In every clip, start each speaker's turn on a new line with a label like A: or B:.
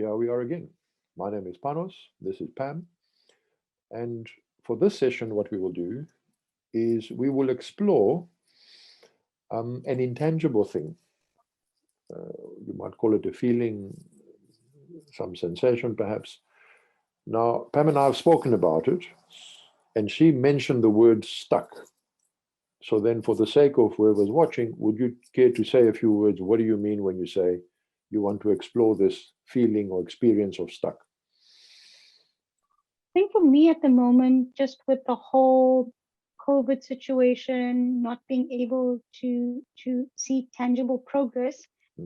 A: here we are again. My name is Panos, this is Pam, and for this session, what we will do is we will explore an intangible thing. You might call it a feeling, some sensation perhaps. Now, Pam and I have spoken about it, and she mentioned the word stuck. So then, for the sake of whoever's watching, would you care to say a few words? What do you mean when you say you want to explore this feeling or experience of stuck?
B: I think for me at the moment, just with the whole COVID situation, not being able to see tangible progress,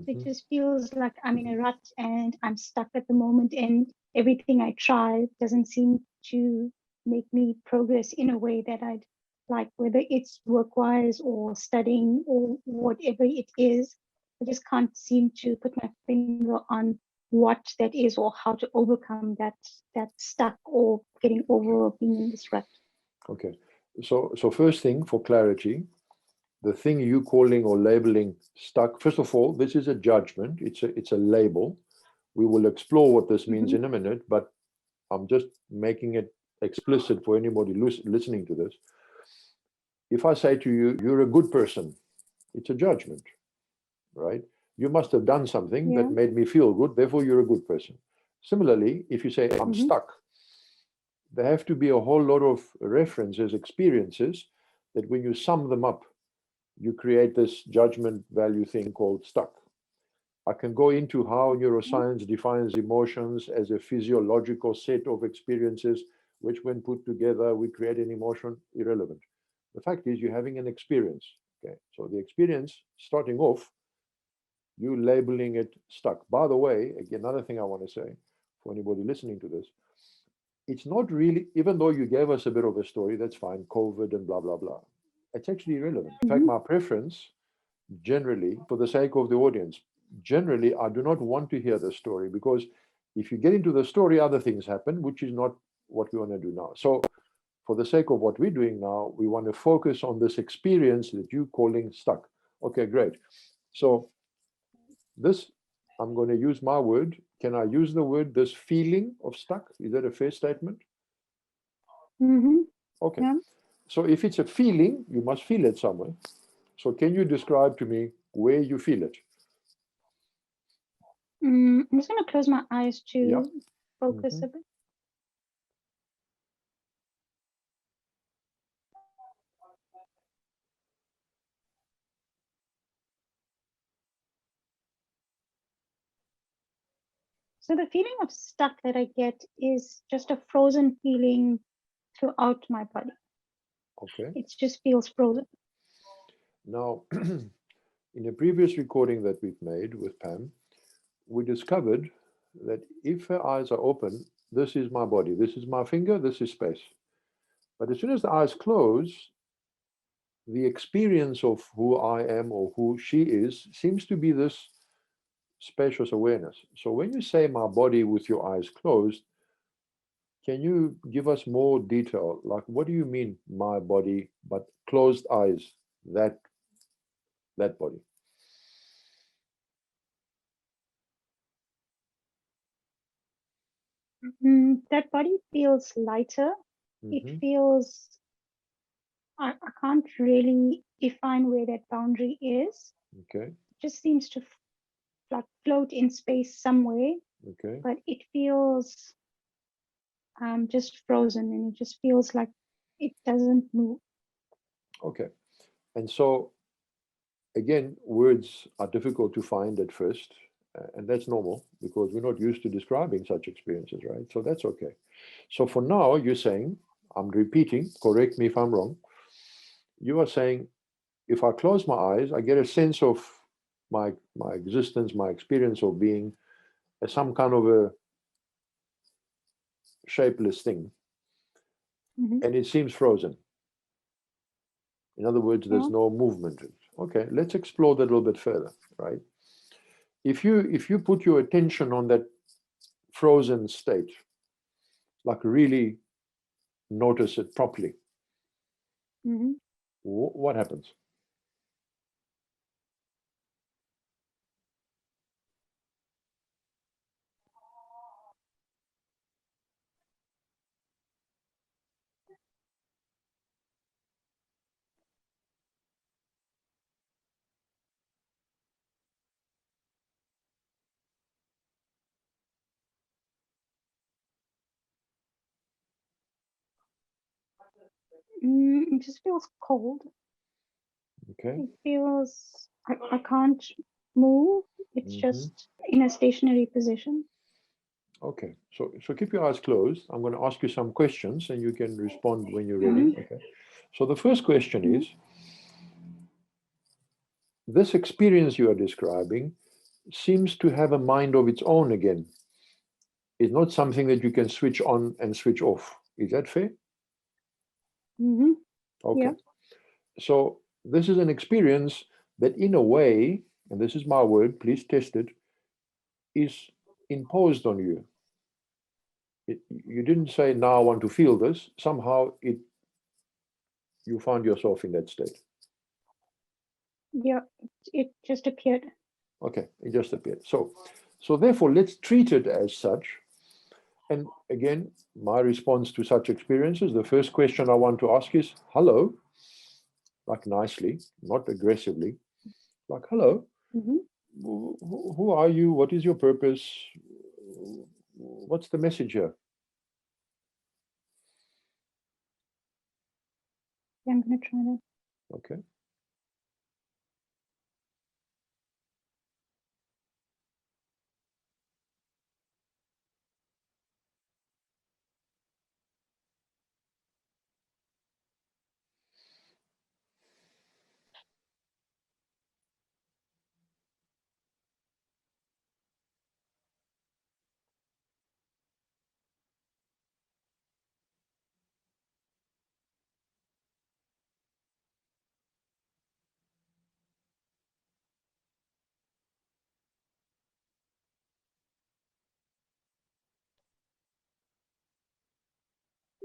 B: it just feels like I'm in a rut and I'm stuck at the moment, and everything I try doesn't seem to make me progress in a way that I'd like, whether it's work-wise or studying or whatever it is. I just can't seem to put my finger on what that is or how to overcome that stuck or getting over being in this rut.
A: Okay. So first thing, for clarity, the thing you calling or labeling stuck, first of all, this is a judgment. It's a label. We will explore what this means in a minute, but I'm just making it explicit for anybody listening to this. If I say to you, you're a good person, it's a judgment, right? You must have done something that made me feel good, therefore you're a good person. Similarly, if you say, I'm stuck, there have to be a whole lot of references, experiences, that when you sum them up, you create this judgment value thing called stuck. I can go into how neuroscience defines emotions as a physiological set of experiences, which when put together, we create an emotion. Irrelevant. The fact is you're having an experience. Okay, so the experience, starting off, you labeling it stuck. By the way, again, another thing I want to say for anybody listening to this, it's not really, even though you gave us a bit of a story, that's fine, COVID and blah, blah, blah. It's actually irrelevant. In fact, my preference, generally, for the sake of the audience, generally, I do not want to hear the story, because if you get into the story, other things happen, which is not what we want to do now. So for the sake of what we're doing now, we want to focus on this experience that you're calling stuck. Okay, great. So this, I'm going to use my word. Can I use the word, this feeling of stuck? Is that a fair statement? Okay.
B: Yeah.
A: So if it's a feeling, you must feel it somewhere. So can you describe to me where you feel it?
B: I'm just going to close my eyes to focus a bit. So the feeling of stuck that I get is just a frozen feeling throughout my body.
A: Okay.
B: It just feels frozen.
A: Now, in a previous recording that we've made with Pam, we discovered that if her eyes are open, this is my body, this is my finger, this is space. But as soon as the eyes close, the experience of who I am or who she is seems to be this spacious awareness. So when you say my body with your eyes closed, can you give us more detail? Like, what do you mean, my body, but closed eyes, that body?
B: That body feels lighter. It feels, I can't really define where that boundary is.
A: Okay.
B: It just seems to like float in space somewhere.
A: Okay.
B: But it feels just frozen, and it just feels like it doesn't move.
A: Okay. And so, again, words are difficult to find at first, and that's normal because we're not used to describing such experiences, right? So that's okay. So for now, you're saying, I'm repeating, correct me if I'm wrong, you are saying, if I close my eyes, I get a sense of my existence, my experience of being as some kind of a shapeless thing, and it seems frozen. In other words, there's no movement. Okay, let's explore that a little bit further, right? If you put your attention on that frozen state, like really notice it properly, what happens?
B: It just feels cold.
A: Okay.
B: It feels I can't move. It's just in a stationary position.
A: Okay. So keep your eyes closed. I'm going to ask you some questions and you can respond when you're ready. Okay. So the first question is, this experience you are describing seems to have a mind of its own again. It's not something that you can switch on and switch off. Is that fair?
B: Mm-hmm.
A: Okay.
B: Yeah.
A: So this is an experience that in a way, and this is my word, please test it, is imposed on you. You didn't say, now I want to feel this. Somehow you found yourself in that state.
B: Yeah. It just appeared.
A: Okay, it just appeared. So therefore, let's treat it as such. And again, my response to such experiences, the first question I want to ask is, hello, like nicely, not aggressively, like, hello,
B: Mm-hmm.
A: who are you? What is your purpose? What's the message here?
B: Yeah, I'm gonna try that.
A: Okay.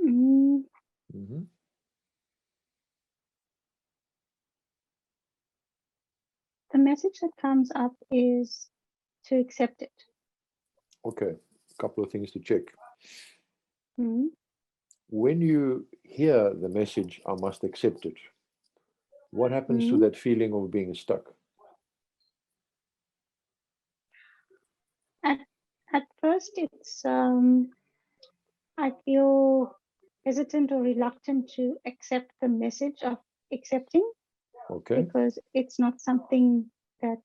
B: Mm,
A: Mhm.
B: the message that comes up is to accept it.
A: Okay, a couple of things to check.
B: Mm-hmm.
A: When you hear the message, I must accept it, what happens to
B: Mm-hmm.
A: that feeling of being stuck?
B: At at first, it's I feel hesitant or reluctant to accept the message of accepting
A: Okay.
B: because it's not something that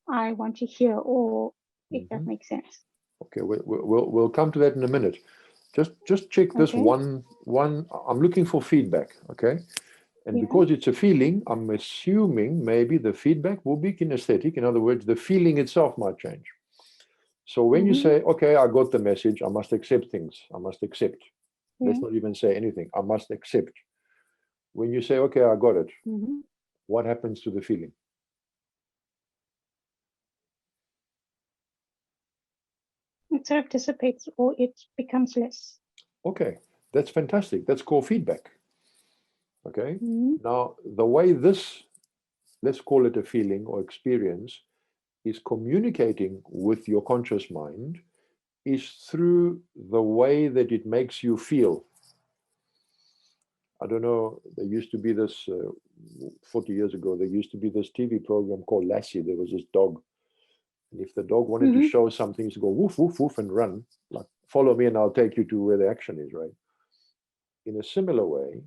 B: I want to hear, or if that
A: Mhm.
B: makes sense.
A: Okay, we'll come to that in a minute. Just check this
B: Okay.
A: one. I'm looking for feedback. Okay, and
B: Yeah.
A: because it's a feeling, I'm assuming maybe the feedback will be kinesthetic. In other words, the feeling itself might change. So when you
B: Mm-hmm.
A: say, okay, I got the message, I must accept things. I must accept.
B: Yeah.
A: Let's not even say anything. I must accept. When you say, okay, I got it,
B: Mm-hmm.
A: what happens to the feeling?
B: It sort of dissipates or it becomes less.
A: Okay, that's fantastic. That's called feedback. Okay.
B: Mm-hmm.
A: Now, the way this, let's call it a feeling or experience, is communicating with your conscious mind is through the way that it makes you feel. I don't know, there used to be this, 40 years ago, there used to be this TV program called Lassie. There was this dog. And if the dog wanted to
B: Mm-hmm.
A: show something, he'd go woof, woof, woof, and run. Like, follow me and I'll take you to where the action is, right? In a similar way,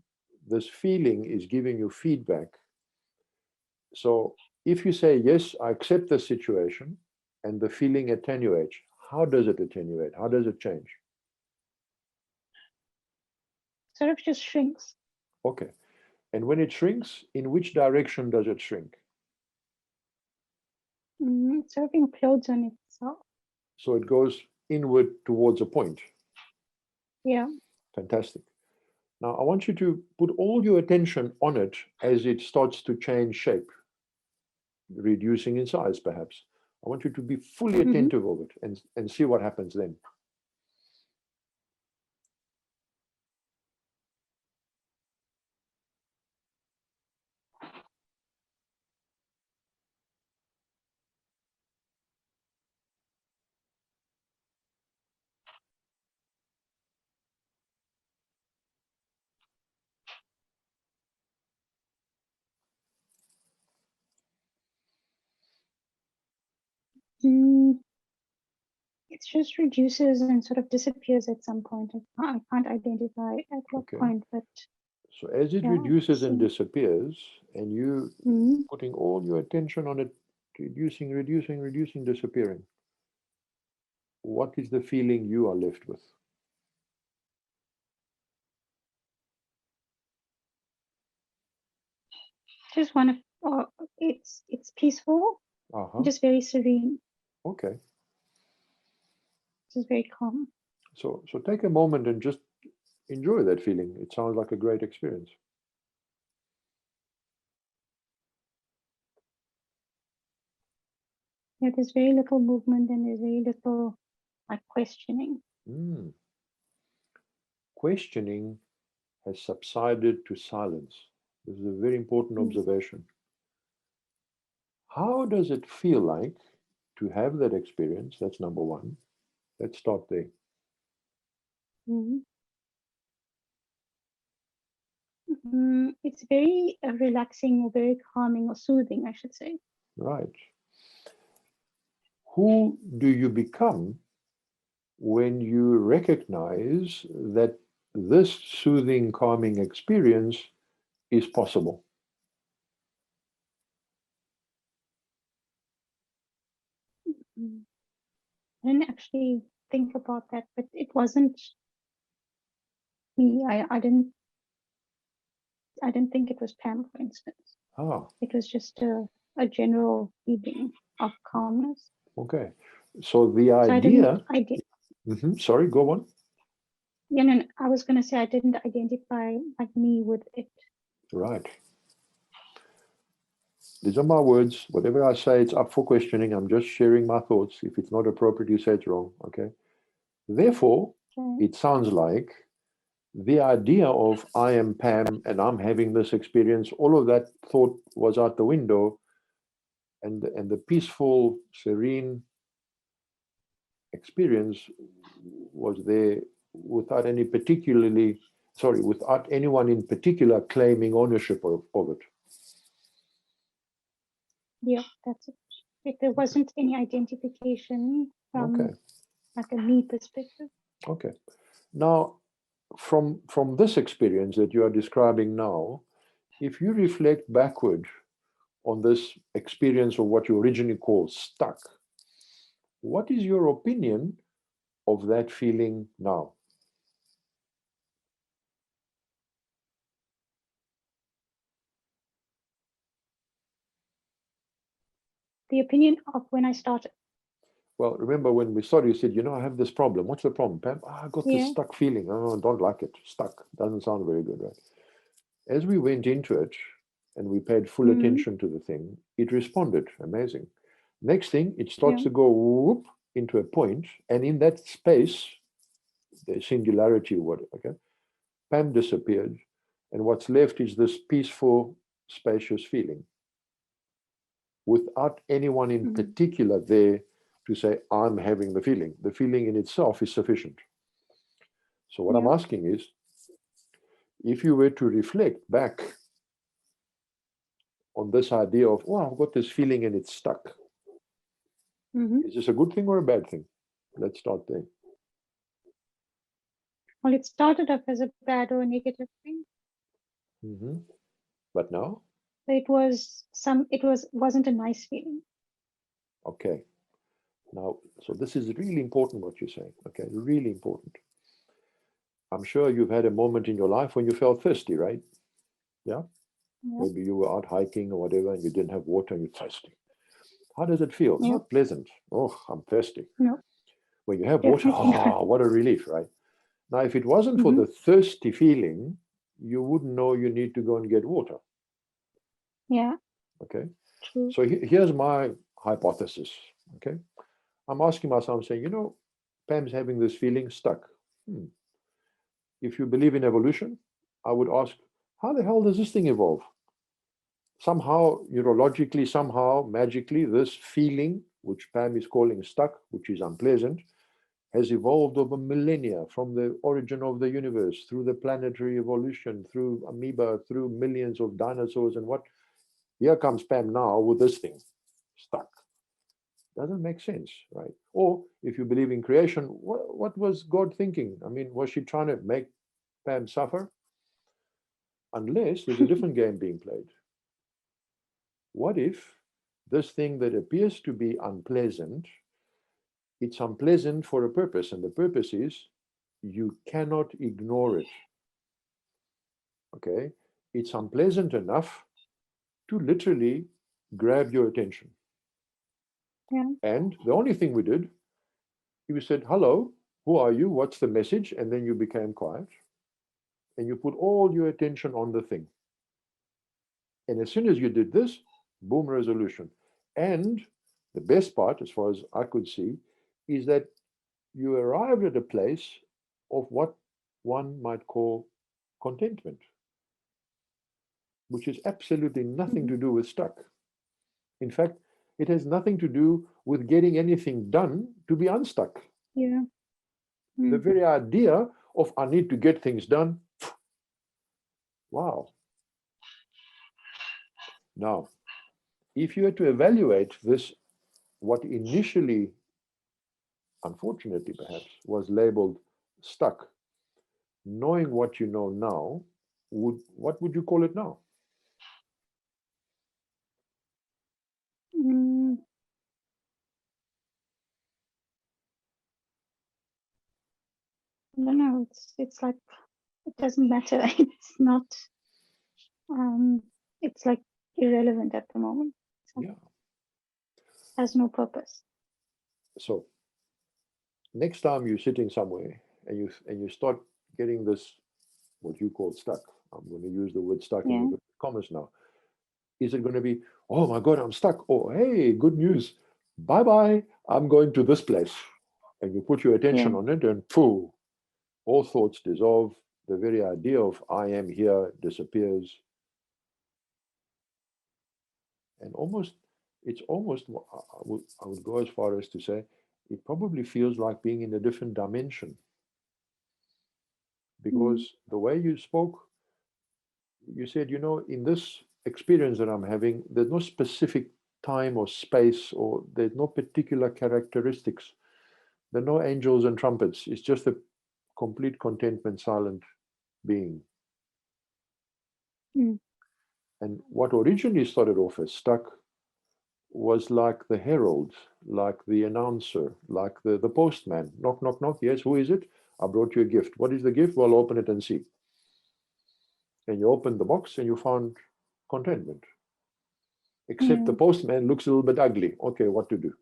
A: this feeling is giving you feedback. So if you say, yes, I accept the situation, and the feeling attenuates, how does it attenuate? How does it change?
B: Sort of just shrinks.
A: Okay. And when it shrinks, in which direction does it shrink?
B: Mm-hmm. It sort of implodes on itself.
A: So it goes inward towards a point.
B: Yeah.
A: Fantastic. Now, I want you to put all your attention on it as it starts to change shape, reducing in size, perhaps. I want you to be fully
B: Mm-hmm.
A: attentive of it and see what happens then.
B: Mm, it just reduces and sort of disappears at some point. I can't identify at what
A: Okay.
B: point, but
A: So as it
B: yeah,
A: reduces and
B: seems-
A: disappears, and you
B: Mhm.
A: putting all your attention on it, reducing, disappearing, what is the feeling you are left with?
B: Just one of it's peaceful,
A: Uh-huh.
B: just very serene,
A: Okay.
B: just very calm.
A: So take a moment and just enjoy that feeling. It sounds like a great experience.
B: Yeah, there's very little movement and there's very little like questioning.
A: Mm. Questioning has subsided to silence. This is a very important
B: Mm.
A: observation. How does it feel like to have that experience? That's number one. Let's start there.
B: Mhm. It's very relaxing or very calming or soothing, I should say.
A: Right. Who do you become when you recognize that this soothing, calming experience is possible?
B: Mm. I didn't actually think about that, but it wasn't me. I didn't think it was Pam, for instance.
A: Ah,
B: It was just a general feeling of calmness.
A: okay. So the
B: So
A: idea,
B: I did,
A: sorry, go on.
B: yeah, no, I was going to say I didn't identify like me with it.
A: Right. These are my words. Whatever I say, it's up for questioning. I'm just sharing my thoughts. If it's not appropriate, you say it's wrong. Okay. Therefore,
B: Okay.
A: it sounds like the idea of I am Pam and I'm having this experience, all of that thought was out the window, and the peaceful, serene experience was there without without anyone in particular claiming ownership of it.
B: Yeah, that's it. If there wasn't any identification
A: Okay.
B: from like a me perspective.
A: Okay. Now, from this experience that you are describing now, if you reflect backward on this experience of what you originally called stuck, what is your opinion of that feeling now?
B: The opinion of when I started.
A: Well, remember when we started, you said, I have this problem. What's the problem, Pam? I got this
B: Yeah.
A: stuck feeling. Oh, I don't like it. Stuck. Doesn't sound very good, right? As we went into it and we paid full
B: Mm-hmm.
A: attention to the thing, it responded. Amazing. Next thing, it starts
B: Yeah.
A: to go whoop into a point, and in that space, the singularity, okay, Pam disappeared, and what's left is this peaceful, spacious feeling, without anyone in
B: Mm-hmm.
A: particular there to say, I'm having the feeling. The feeling in itself is sufficient. So what I'm
B: Yeah.
A: asking is, if you were to reflect back on this idea of, oh, I've got this feeling and it's stuck,
B: Mm-hmm.
A: is this a good thing or a bad thing? Let's start there.
B: Well, it started off as a bad or a negative thing.
A: Mm-hmm. But now,
B: Wasn't a nice feeling.
A: okay. Now, so this is really important what you're saying. Okay, really important. I'm sure you've had a moment in your life when you felt thirsty, right? Yeah.
B: Yeah.
A: Maybe you were out hiking or whatever and you didn't have water and you're thirsty. How does it feel? It's
B: Yeah.
A: not pleasant. Oh, I'm thirsty.
B: No,
A: When you have water,
B: definitely not.
A: oh, what a relief, right? Now, if it wasn't for
B: Mm-hmm.
A: the thirsty feeling, you wouldn't know you need to go and get water.
B: Yeah.
A: Okay.
B: True.
A: So here's my hypothesis. Okay. I'm asking myself, saying, Pam's having this feeling stuck. If you believe in evolution, I would ask, how the hell does this thing evolve? Somehow, neurologically, somehow, magically, this feeling, which Pam is calling stuck, which is unpleasant, has evolved over millennia from the origin of the universe, through the planetary evolution, through amoeba, through millions of dinosaurs, and what? Here comes Pam now with this thing, stuck. Doesn't make sense, right? Or if you believe in creation, what was God thinking? I mean, was she trying to make Pam suffer? Unless there's a different game being played. What if this thing that appears to be unpleasant, it's unpleasant for a purpose, and the purpose is you cannot ignore it. Okay? It's unpleasant enough to literally grab your attention.
B: Yeah.
A: And the only thing we did, we said, hello, who are you? What's the message? And then you became quiet and you put all your attention on the thing. And as soon as you did this, boom, resolution. And the best part, as far as I could see, is that you arrived at a place of what one might call contentment, which is absolutely nothing
B: Mhm.
A: to do with stuck. In fact, it has nothing to do with getting anything done to be unstuck.
B: Yeah.
A: The
B: Mm.
A: very idea of I need to get things done, wow. Now, if you had to evaluate this, what initially, unfortunately perhaps, was labeled stuck, knowing what you know now, what would you call it now?
B: Mm. I don't know. It's like it doesn't matter. It's not. It's like irrelevant at the moment. So
A: Yeah.
B: has no purpose.
A: So next time you're sitting somewhere and you start getting this, what you call stuck. I'm going to use the word stuck in
B: Yeah.
A: the commas now. Is it going to be, oh my God, I'm stuck? Oh, hey, good news. Bye bye. I'm going to this place. And you put your attention
B: Yeah.
A: on it, and pooh, all thoughts dissolve. The very idea of I am here disappears. And almost, it's almost, I would go as far as to say, it probably feels like being in a different dimension.
B: Mm.
A: Because the way you spoke, you said, in this experience that I'm having, there's no specific time or space, or there's no particular characteristics. There are no angels and trumpets. It's just a complete contentment, silent being.
B: Mm.
A: And what originally started off as stuck was like the herald, like the announcer, like the postman. Knock, knock, knock. Yes, who is it? I brought you a gift. What is the gift? Well, open it and see. And you open the box and you found contentment. Except the
B: Yeah.
A: postman looks a little bit ugly. Okay, what to do?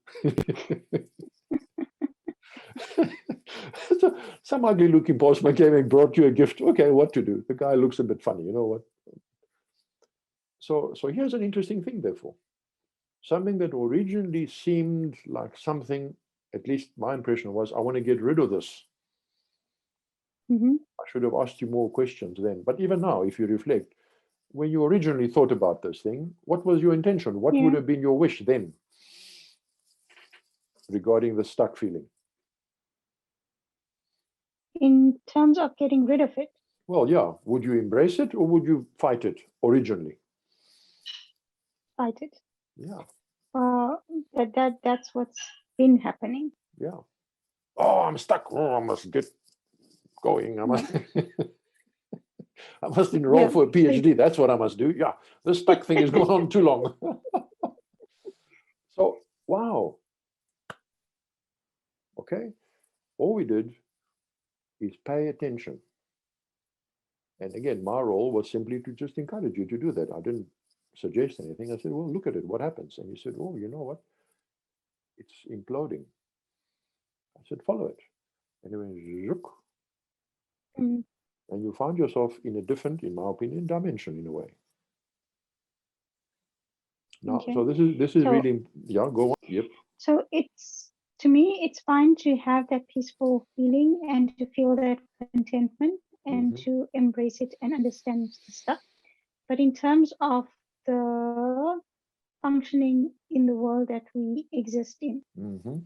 A: So some ugly looking postman came and brought you a gift. Okay, what to do? The guy looks a bit funny, you know what? So here's an interesting thing, therefore. Something that originally seemed like something, at least my impression was, I want to get rid of this.
B: Mm-hmm.
A: I should have asked you more questions then. But even now, if you reflect, when you originally thought about this thing, what was your intention? What would
B: Yeah.
A: have been your wish then regarding the stuck feeling?
B: In terms of getting rid of it,
A: Well, yeah. Would you embrace it or would you fight it originally?
B: fight it.
A: Yeah,
B: That's what's been happening.
A: yeah. Oh, I'm stuck. Oh, I must get going. I
B: Yeah.
A: must I must enroll
B: Yeah.
A: for a PhD. That's what I must do. Yeah, this stuck thing is going on too long. So, wow. Okay. All we did is pay attention. And again, my role was simply to just encourage you to do that. I didn't suggest anything. I said, well, look at it. What happens? And you said, oh, you know what? It's imploding. I said, follow it. And it went, zook.
B: Mm.
A: And you found yourself in a different, in my opinion, dimension in a way. Now,
B: Okay.
A: so this is
B: So
A: really, yeah, go on. Yep.
B: so it's to me it's fine to have that peaceful feeling and to feel that contentment and
A: Mm-hmm.
B: to embrace it and understand the stuff. But in terms of the functioning in the world that we exist in,
A: Mm-hmm.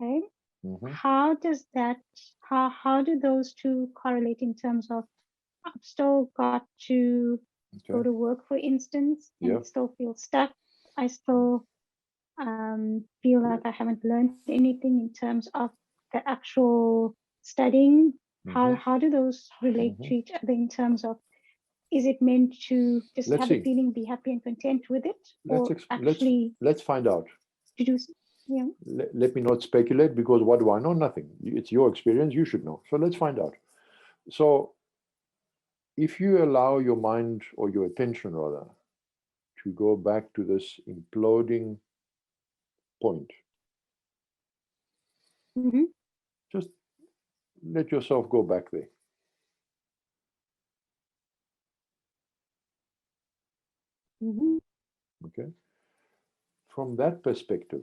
B: right?
A: Mm-hmm.
B: How does that how do those two correlate in terms of I've still got to go
A: Okay.
B: to work, for instance, and
A: Yeah.
B: it still feels stuck. I still feel like I haven't learned anything in terms of the actual studying. How do those relate to each other in terms of, is it meant to just
A: Let's
B: have a
A: see.
B: feeling, be happy and content with it, or actually
A: Let's find out.
B: to do? Yeah.
A: Let me not speculate, because what do I know? Nothing. It's your experience. You should know. So let's find out. So if you allow your mind, or your attention rather, to go back to this imploding point, just let yourself go back there. Okay. From that perspective,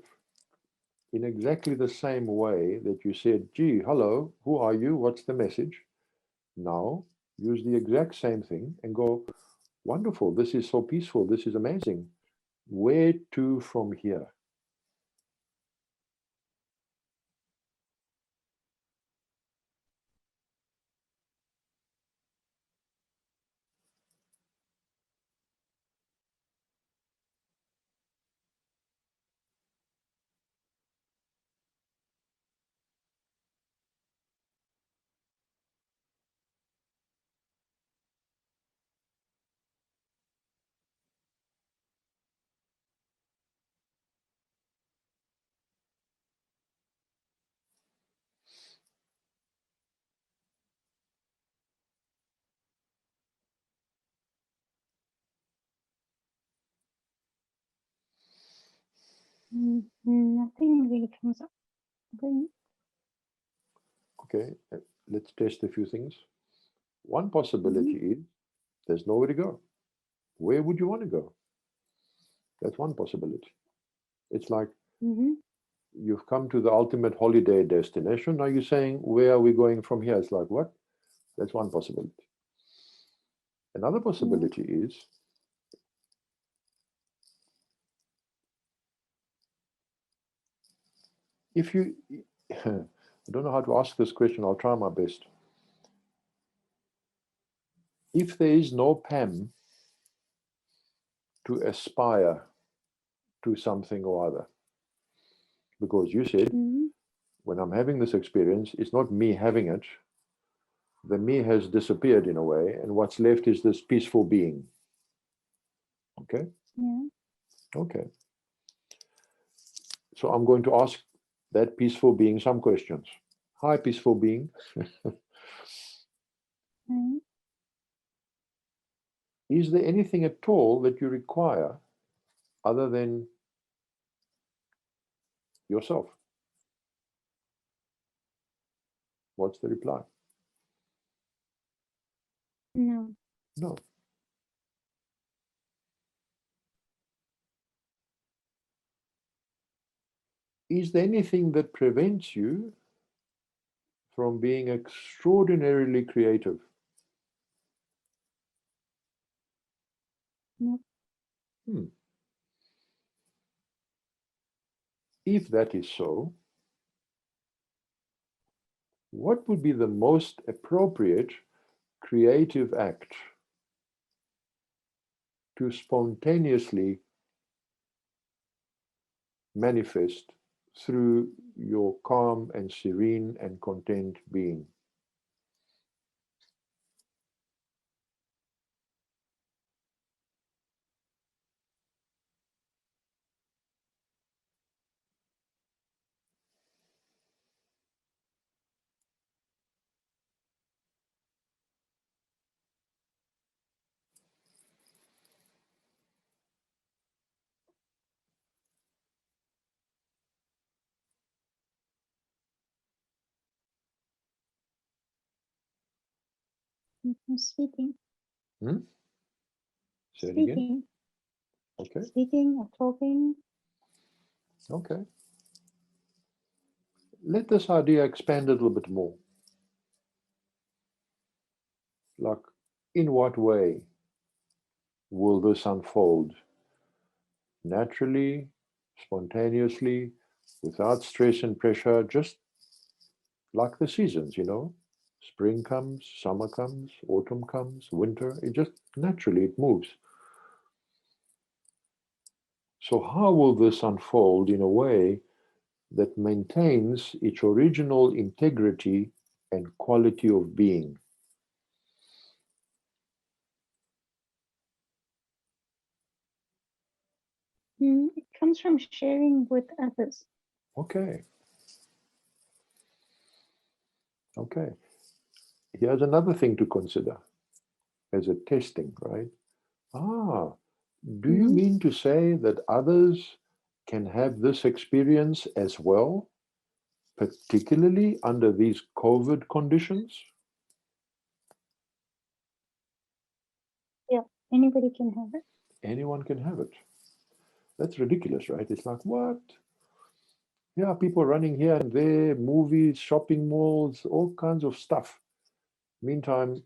A: in exactly the same way that you said, gee, hello, who are you? What's the message? Now use the exact same thing and go, wonderful, this is so peaceful, this is amazing. Where to from here?
B: Nothing really comes up.
A: Okay, let's test a few things. One possibility is there's nowhere to go. Where would you want to go? That's one possibility. It's like you've come to the ultimate holiday destination. Now you're saying, where are we going from here? It's like, what? That's one possibility. Another possibility is, if you, I don't know how to ask this question, I'll try my best. If there is no Pam to aspire to something or other, because you said, when I'm having this experience, it's not me having it. The me has disappeared in a way, and what's left is this peaceful being. Okay?
B: Yeah.
A: Okay. So I'm going to ask that peaceful being some questions. Hi, peaceful being. Is there anything at all that you require other than yourself? What's the reply?
B: No.
A: No. Is there anything that prevents you from being extraordinarily creative?
B: No.
A: If that is so, what would be the most appropriate creative act to spontaneously manifest through your calm and serene and content being?
B: I'm speaking.
A: Say it again.
B: Speaking.
A: Okay.
B: Speaking or talking.
A: Okay. Let this idea expand a little bit more. Like, in what way will this unfold? Naturally, spontaneously, without stress and pressure, just like the seasons, you know? Spring comes, summer comes, autumn comes, winter. It just naturally it moves. So how will this unfold in a way that maintains its original integrity and quality of being?
B: It comes from sharing with others.
A: Okay. Okay. Here's another thing to consider as a testing, right? Ah, do you
B: Mm,
A: mean to say that others can have this experience as well, particularly under these COVID conditions?
B: yeah, anybody can have it.
A: Anyone can have it. That's ridiculous, right? It's like, what? Yeah, people running here and there, movies, shopping malls, all kinds of stuff. Meantime,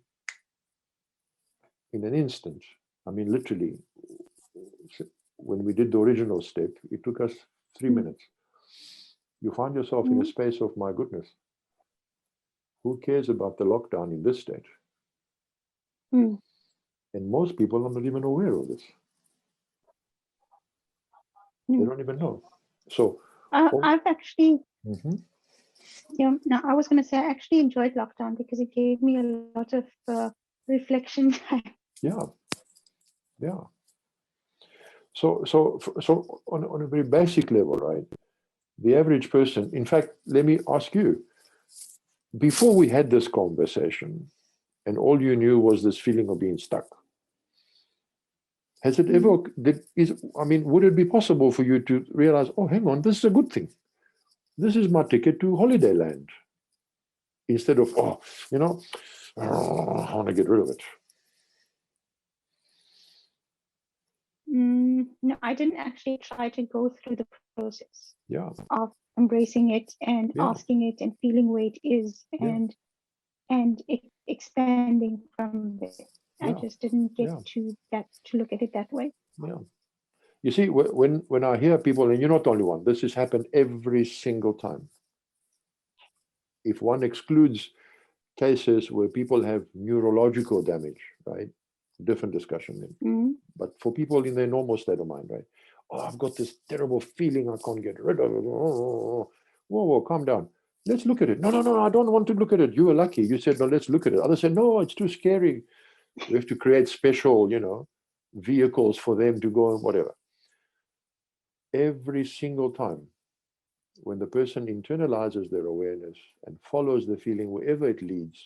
A: in an instant, I mean, literally, when we did the original step, it took us 3 minutes. You find yourself in a
B: Mm,
A: space of, my goodness, who cares about the lockdown in this state?
B: mm,
A: And most people are not even aware of this. They
B: mm.
A: don't even know. So, oh,
B: I've actually,
A: mhm,
B: yeah, no, I was going to say I actually enjoyed lockdown because it gave me a lot of reflection time.
A: yeah, yeah. So on a very basic level, right? The average person, in fact, let me ask you, before we had this conversation, and all you knew was this feeling of being stuck, has it
B: Mm,
A: ever, I mean, would it be possible for you to realize, oh, hang on, this is a good thing. This is my ticket to holiday land. Instead of, oh, you know, I want to get rid of it.
B: no, I didn't actually try to go through the process
A: Yeah,
B: of embracing it and
A: yeah,
B: asking it and feeling where it is
A: yeah,
B: and expanding from there. I
A: yeah,
B: just didn't get
A: yeah,
B: to look at it that way.
A: yeah. You see, when I hear people, and you're not the only one, this has happened every single time. If one excludes cases where people have neurological damage, right? Different discussion then.
B: Mm,
A: But for people in their normal state of mind, right? Oh, I've got this terrible feeling I can't get rid of it. Whoa, whoa, calm down. Let's look at it. No, no, no, I don't want to look at it. You were lucky. You said, no, let's look at it. Others said, no, it's too scary. We have to create special, vehicles for them to go and whatever. Every single time when the person internalizes their awareness and follows the feeling wherever it leads,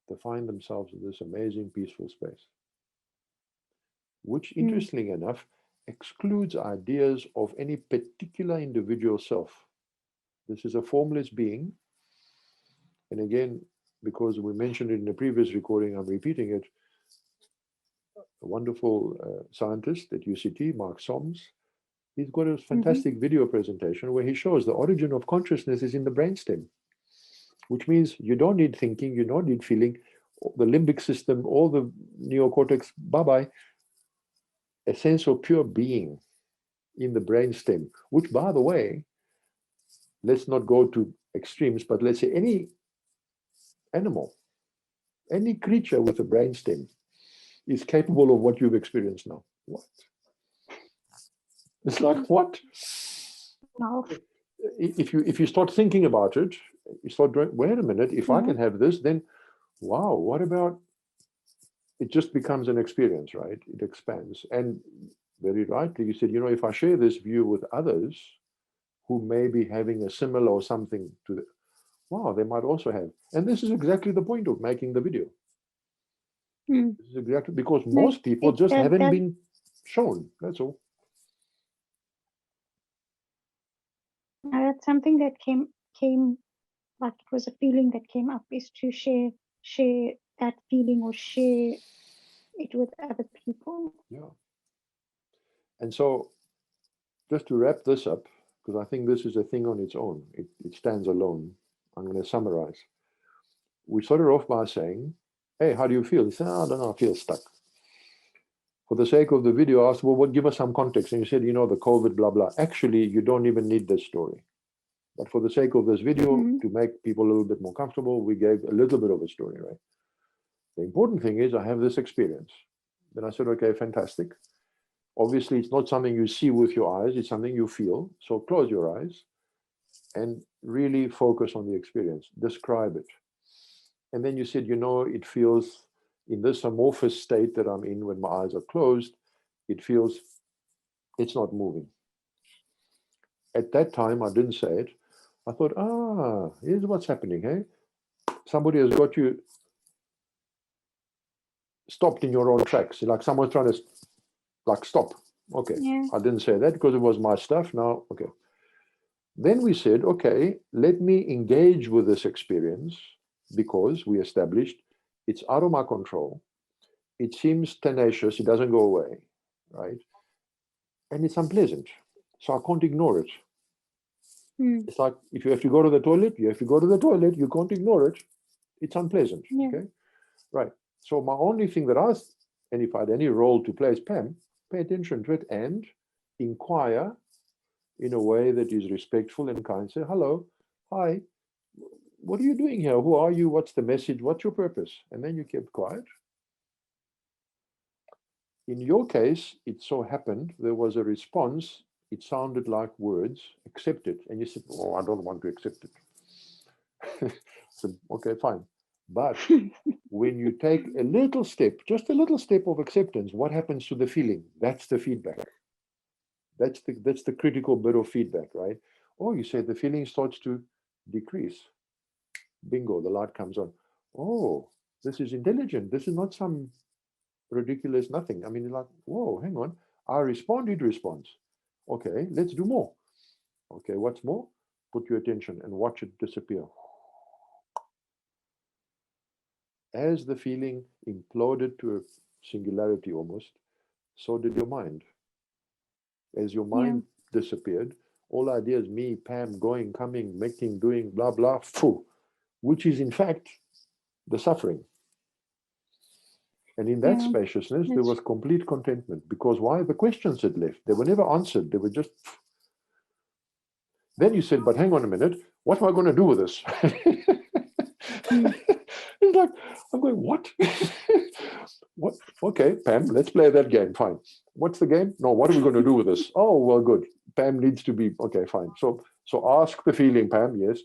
A: they find themselves in this amazing, peaceful space, which,
B: mm,
A: interestingly enough, excludes ideas of any particular individual self. This is a formless being. And again, because we mentioned it in a previous recording, I'm repeating it. A wonderful scientist at UCT, Mark Soms, he's got a
B: mm-hmm,
A: fantastic video presentation where he shows the origin of consciousness is in the brainstem, which means you don't need thinking, you don't need feeling. The limbic system, all the neocortex, bye bye. A sense of pure being in the brainstem, which, by the way, let's not go to extremes, but let's say any animal, any creature with a brainstem is capable of what you've experienced now. What? It's like, what?
B: wow.
A: If you start thinking about it, you start doing, wait a minute, if I
B: Yeah.
A: can have this, then wow, what about, it just becomes an experience, right? It expands. And very rightly, you said, if I share this view with others who may be having a similar or something to the, wow, they might also have. And this is exactly the point of making the video.
B: Mm.
A: This is exactly because
B: No,
A: most people just
B: that
A: haven't been shown. That's all.
B: that's something that came like it was a feeling that came up is to share that feeling or share it with other people.
A: Yeah. And so just to wrap this up, because I think this is a thing on its own, it stands alone. I'm going to summarize. We started off by saying, hey, how do you feel? He said, oh, I don't know, I feel stuck. For the sake of the video, I asked, well, give us some context. And you said, the COVID, blah, blah. Actually, you don't even need this story. But for the sake of this video,
B: Mm,
A: to make people a little bit more comfortable, we gave a little bit of a story, right? The important thing is I have this experience. Then I said, okay, fantastic. Obviously, it's not something you see with your eyes, it's something you feel. So close your eyes and really focus on the experience. Describe it. And then you said, it feels in this amorphous state that I'm in when my eyes are closed, it feels it's not moving. At that time, I didn't say it. I thought, here's what's happening, hey? Somebody has got you stopped in your own tracks. Like someone's trying to, stop. Okay.
B: Yeah.
A: I didn't say that because it was my stuff. Now, okay. Then we said, okay, let me engage with this experience because we established it's out of my control. It seems tenacious. It doesn't go away, right? And it's unpleasant. So I can't ignore it. It's like if you have to go to the toilet, you have to go to the toilet. You can't ignore it. It's unpleasant.
B: Yeah.
A: Okay. Right. So my only thing that I, and if I had any role to play is Pam, pay attention to it and inquire in a way that is respectful and kind. Say, hello, hi, what are you doing here? Who are you? What's the message? What's your purpose? And then you kept quiet. In your case, it so happened there was a response. It sounded like words, accept it. And you said, oh, I don't want to accept it. So, okay, fine. But when you take a little step, just a little step of acceptance, what happens to the feeling? That's the feedback. That's the critical bit of feedback, right? Oh, you say the feeling starts to decrease. Bingo, the light comes on. Oh, this is intelligent. This is not some ridiculous nothing. I mean, like, whoa, hang on. I responded response. Okay, let's do more. Okay, what's more? Put your attention and watch it disappear. As the feeling imploded to a singularity almost, so did your mind. As your mind disappeared, all ideas, me, Pam, going, coming, making, doing, blah, blah, phew, which is in fact the suffering. And in that spaciousness, there was complete contentment. Because why? The questions had left. They were never answered. They were just... Then you said, but hang on a minute, what am I going to do with this? It's like, I'm going, what? What? Okay, Pam, let's play that game. Fine. What's the game? No, what are we going to do with this? Oh, well, good. Pam needs to be, okay, fine. So ask the feeling, Pam, yes.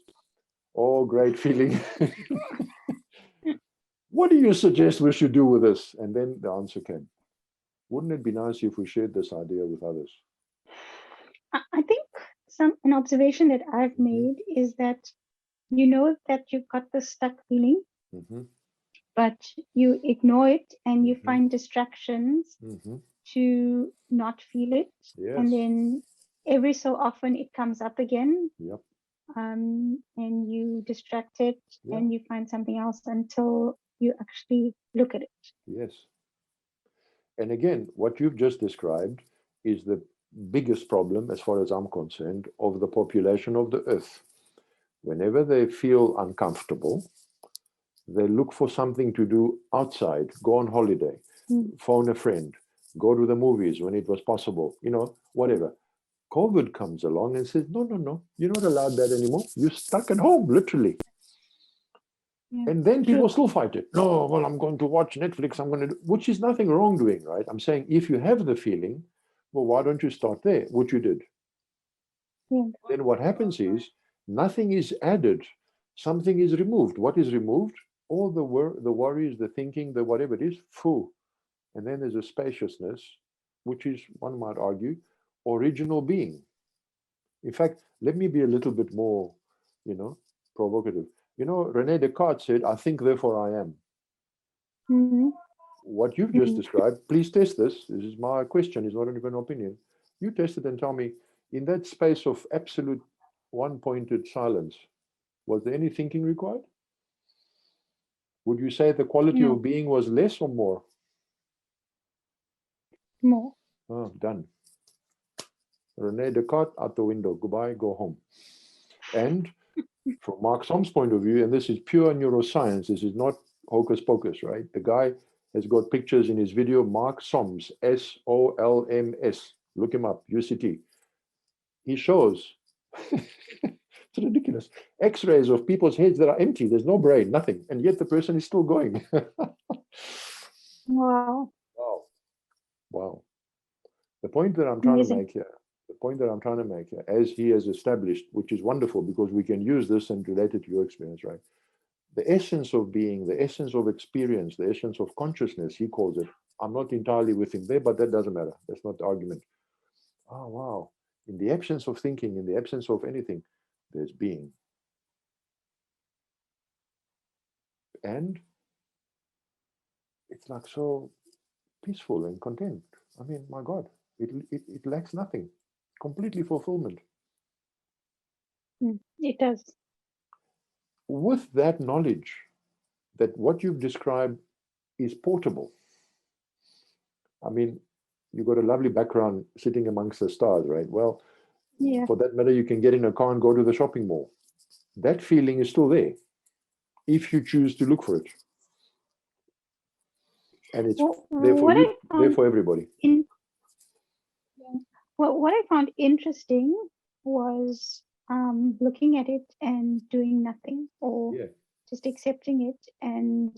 A: Oh, great feeling. What do you suggest we should do with this? And then the answer came. Wouldn't it be nice if we shared this idea with others?
B: I think an observation that I've made is that that you've got the stuck feeling, but you ignore it and you find distractions to not feel it.
A: Yes.
B: And then every so often it comes up again.
A: Yep.
B: And you distract it and you find something else until you actually look at it.
A: Yes. And again, what you've just described is the biggest problem, as far as I'm concerned, of the population of the earth. Whenever they feel uncomfortable, they look for something to do outside, go on holiday, phone a friend, go to the movies when it was possible, whatever. COVID comes along and says, no, you're not allowed that anymore. You're stuck at home, literally. Yeah. And then people still fight it. No, well, I'm going to watch Netflix. I'm going to do, which is nothing wrong doing, right? I'm saying if you have the feeling, well, why don't you start there? Which you did. Yeah. Then what happens is nothing is added. Something is removed. What is removed? All the worries, the thinking, the whatever it is, full. And then there's a spaciousness, which is, one might argue, original being. In fact, let me be a little bit more, provocative. René Descartes said, I think, therefore I am. What you've just described, please test this. This is my question, it's not even an opinion. You test it and tell me, in that space of absolute one-pointed silence, was there any thinking required? Would you say the quality of being was less or more?
B: More.
A: Oh, done. René Descartes out the window. Goodbye, go home. And from Mark Som's point of view, and this is pure neuroscience, this is not hocus pocus, right? The guy has got pictures in his video, Mark Soms, SOLMS. Look him up, UCT. He shows, it's ridiculous, X-rays of people's heads that are empty. There's no brain, nothing. And yet the person is still going.
B: Wow.
A: Wow. The point that I'm trying to
B: Amazing.
A: make here, as he has established, which is wonderful because we can use this and relate it to your experience, right? The essence of being, the essence of experience, the essence of consciousness, he calls it. I'm not entirely with him there, but that doesn't matter. That's not the argument. Oh, wow. In the absence of thinking, in the absence of anything, there's being. And it's like so peaceful and content. I mean, my God, it lacks nothing. Completely fulfillment.
B: It does.
A: With that knowledge that what you've described is portable. I mean, you've got a lovely background sitting amongst the stars, right? Well,
B: Yeah.
A: for that matter, you can get in a car and go to the shopping mall. That feeling is still there if you choose to look for it. And it's there for you, there for everybody.
B: What I found interesting was looking at it and doing nothing, or just accepting it, and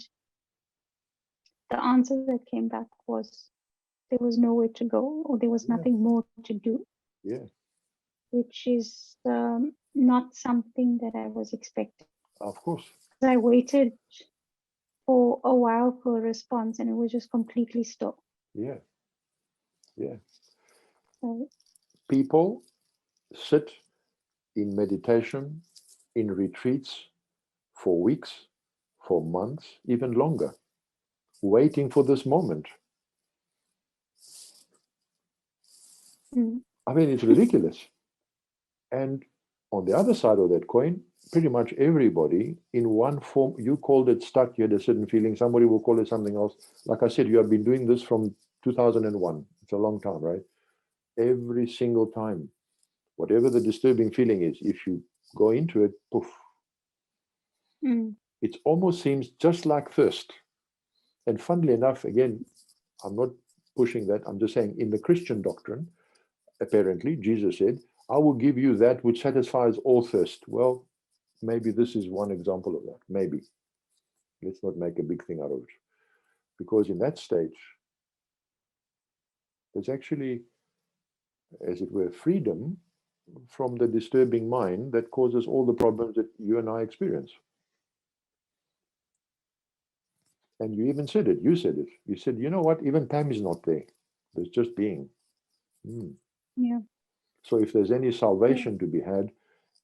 B: the answer that came back was there was nowhere to go, or there was nothing more to do. Which is not something that I was expecting.
A: Of course.
B: I waited for a while for a response, and it was just completely still.
A: People sit in meditation, in retreats for weeks, for months, even longer, waiting for this moment. I mean, it's ridiculous. And on the other side of that coin, pretty much everybody in one form, you called it stuck, you had a certain feeling, somebody will call it something else. Like I said, you have been doing this from 2001. It's a long time, right? Every single time, whatever the disturbing feeling is, if you go into it, poof. It almost seems just like thirst. And funnily enough, again, I'm not pushing that, I'm just saying in the Christian doctrine, apparently, Jesus said, I will give you that which satisfies all thirst. Well, maybe this is one example of that. Maybe. Let's not make a big thing out of it. Because in that stage, there's actually, as it were, freedom from the disturbing mind that causes all the problems that you and I experience. And you even said it. You said it. You said, you know what? Even time is not there. There's just being. So if there's any salvation to be had,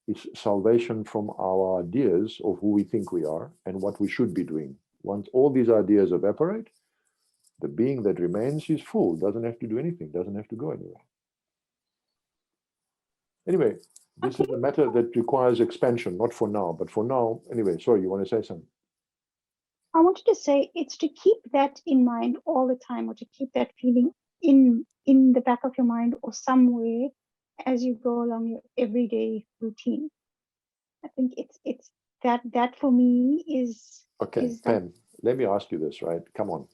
A: it's salvation from our ideas of who we think we are and what we should be doing. Once all these ideas evaporate, the being that remains is full, doesn't have to do anything, doesn't have to go anywhere. Anyway, this is a matter that requires expansion, not for now, but for now, anyway, sorry, you want to say something?
B: I wanted to say it's to keep that in mind all the time, or to keep that feeling in the back of your mind or somewhere as you go along your everyday routine. I think it's that for me is
A: Pam, let me ask you this, right? Come on.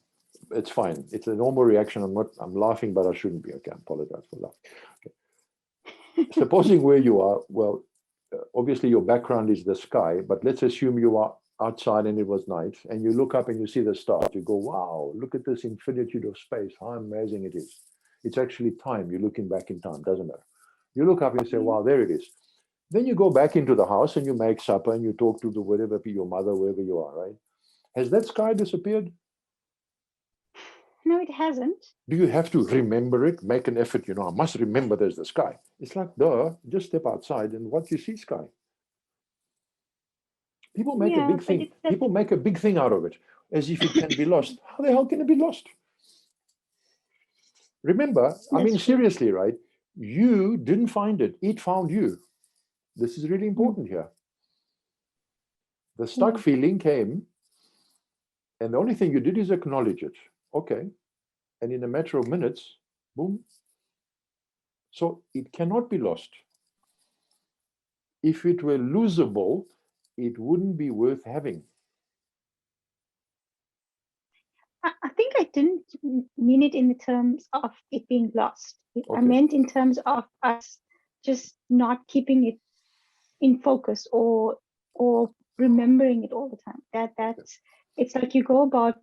A: It's fine. It's a normal reaction. I'm laughing, but I shouldn't be. Okay, I apologize for that. Okay. Supposing where you are, well, obviously your background is the sky, but let's assume you are outside and it was night, and you look up and you see the stars. You go, wow, look at this infinitude of space. How amazing it is. It's actually time. You're looking back in time. Doesn't matter. You look up and you say, wow, there it is. Then you go back into the house and you make supper and you talk to the whatever, your mother, wherever you are, right? Has that sky disappeared?
B: No, it hasn't.
A: Do you have to remember it? Make an effort, I must remember there's the sky. It's like, duh, just step outside and what you see, sky. People make a big thing. People make a big thing out of it, as if it can be lost. How the hell can it be lost? Remember, I mean, seriously, right? You didn't find it. It found you. This is really important here. The stuck feeling came, and the only thing you did is acknowledge it. Okay. And in a matter of minutes, boom. So it cannot be lost. If it were losable, it wouldn't be worth having.
B: I think I didn't mean it in the terms of it being lost. I meant in terms of us just not keeping it in focus or remembering it all the time. That's it's like you go about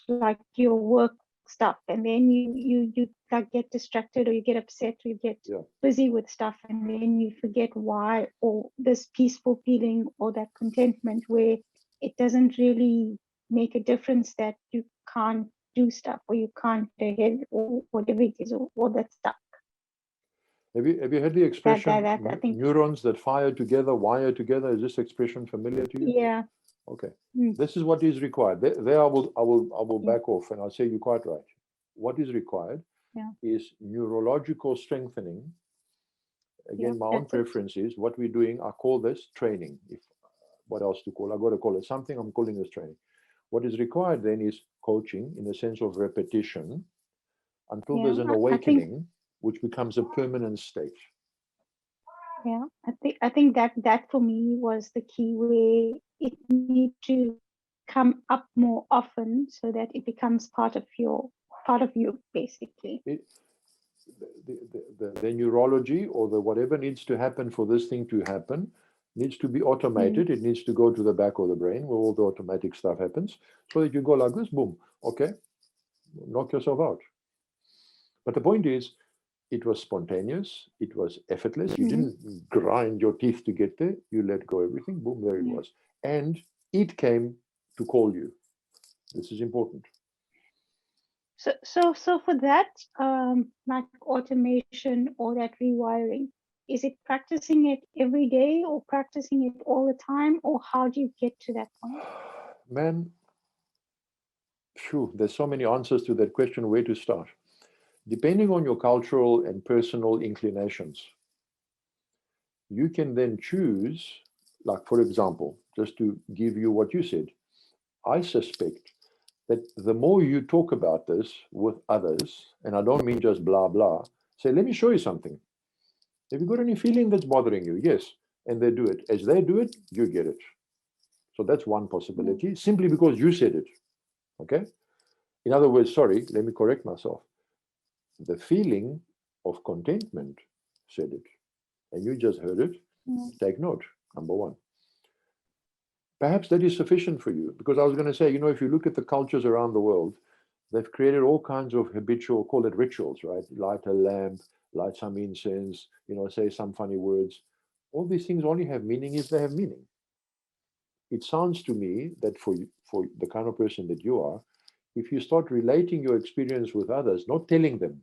B: like your work stuff, and then you like get distracted, or you get upset, or you get busy with stuff, and then you forget why, or this peaceful feeling or that contentment where it doesn't really make a difference that you can't do stuff, or you can't get ahead, or whatever it is, or that stuff.
A: Have you heard the expression
B: I think,
A: neurons that fire together wire together? Is this expression familiar to you?
B: Yeah.
A: Okay. This is what is required. There I will back off, and I'll say you're quite right. What is required is neurological strengthening. Again, my own preference is what we're doing. I call this training. What else to call? I've got to call it something. I'm calling this training. What is required then is coaching in the sense of repetition until there's an awakening, which becomes a permanent state.
B: Yeah, I think that for me was the key, where it needs to come up more often so that it becomes part of you, basically.
A: The neurology, or the whatever needs to happen for this thing to happen, needs to be automated. It needs to go to the back of the brain where all the automatic stuff happens, so that you go like this, boom, okay, knock yourself out. But the point is, it was spontaneous, it was effortless. You didn't grind your teeth to get there. You let go everything, boom, there it was. And it came to call you. This is important.
B: So for that, like automation or that rewiring, is it practicing it every day, or practicing it all the time, or how do you get to that point?
A: Man, there's so many answers to that question. Where to start? Depending on your cultural and personal inclinations, you can then choose, like, for example, just to give you what you said, I suspect that the more you talk about this with others, and I don't mean just blah, blah, say, let me show you something. Have you got any feeling that's bothering you? Yes. And they do it. As they do it, you get it. So that's one possibility, simply because you said it. Okay? In other words, sorry, let me correct myself. The feeling of contentment said it, and you just heard it. Take note, number one. Perhaps that is sufficient for you, because I was going to say, if you look at the cultures around the world, they've created all kinds of habitual, call it rituals, right? Light a lamp, light some incense, say some funny words. All these things only have meaning if they have meaning. It sounds to me that for the kind of person that you are, if you start relating your experience with others, not telling them,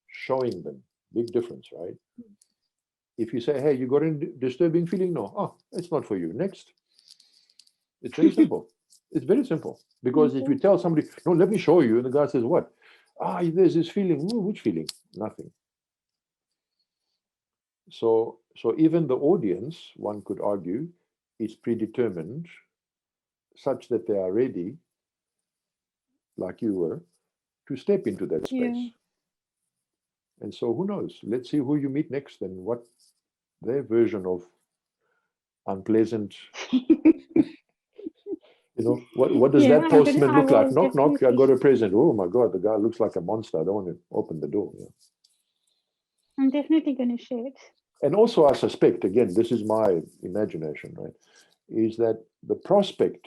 A: showing them, big difference, right? If you say, hey, you got a disturbing feeling? No. Oh, it's not for you. Next. It's very simple. It's very simple. Because if you tell somebody, no, let me show you, and the guy says, what? There's this feeling. Ooh, which feeling? Nothing. So even the audience, one could argue, is predetermined such that they are ready, like you were, to step into that space. And so who knows? Let's see who you meet next and what their version of unpleasant, what does that postman look like? Knock, knock, I got a present. Oh my God, the guy looks like a monster. I don't want to open the door.
B: I'm definitely going to share it.
A: And also, I suspect, again, this is my imagination, right, is that the prospect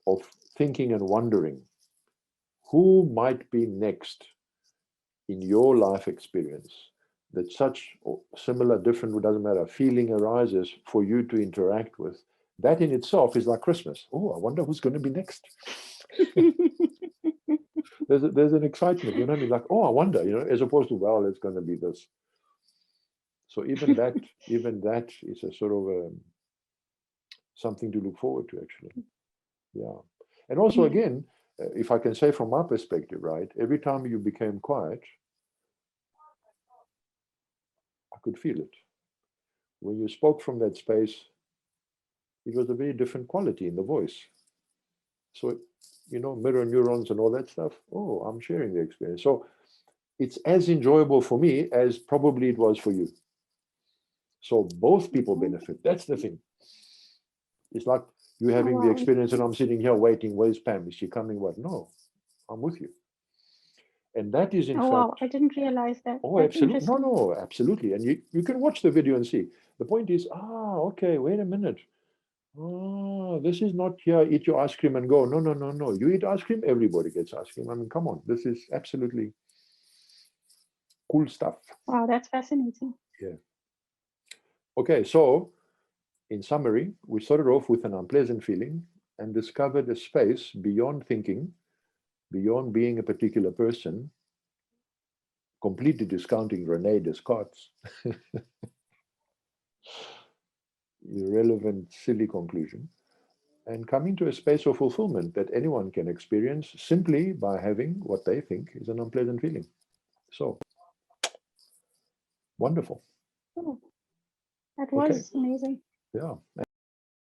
A: of thinking and wondering who might be next in your life experience, that such or similar, different, it doesn't matter, feeling arises for you to interact with, that in itself is like Christmas. Oh, I wonder who's going to be next. there's an excitement, what I mean? Like, oh, I wonder, as opposed to, well, it's going to be this. So even that is a sort of something to look forward to, actually. Yeah. And also, again, if I can say from my perspective, right, every time you became quiet, I could feel it. When you spoke from that space, it was a very different quality in the voice. So, mirror neurons and all that stuff. Oh, I'm sharing the experience. So it's as enjoyable for me as probably it was for you. So both people benefit. That's the thing. It's like you having the experience and I'm sitting here waiting. Where's Pam? Is she coming? What? No, I'm with you. And that is in fact.
B: Wow, I didn't realize that.
A: Oh, absolutely. No, absolutely. And you can watch the video and see. The point is, okay, wait a minute. Oh, this is not here, eat your ice cream and go. No, no, no, no. You eat ice cream, everybody gets ice cream. I mean, come on. This is absolutely cool stuff.
B: Wow, that's fascinating.
A: Yeah. Okay, so in summary, we started off with an unpleasant feeling and discovered a space beyond thinking, beyond being a particular person, completely discounting Rene Descartes' irrelevant, silly conclusion, and coming to a space of fulfillment that anyone can experience simply by having what they think is an unpleasant feeling. So, wonderful.
B: Oh, that
A: Okay,
B: was amazing.
A: yeah.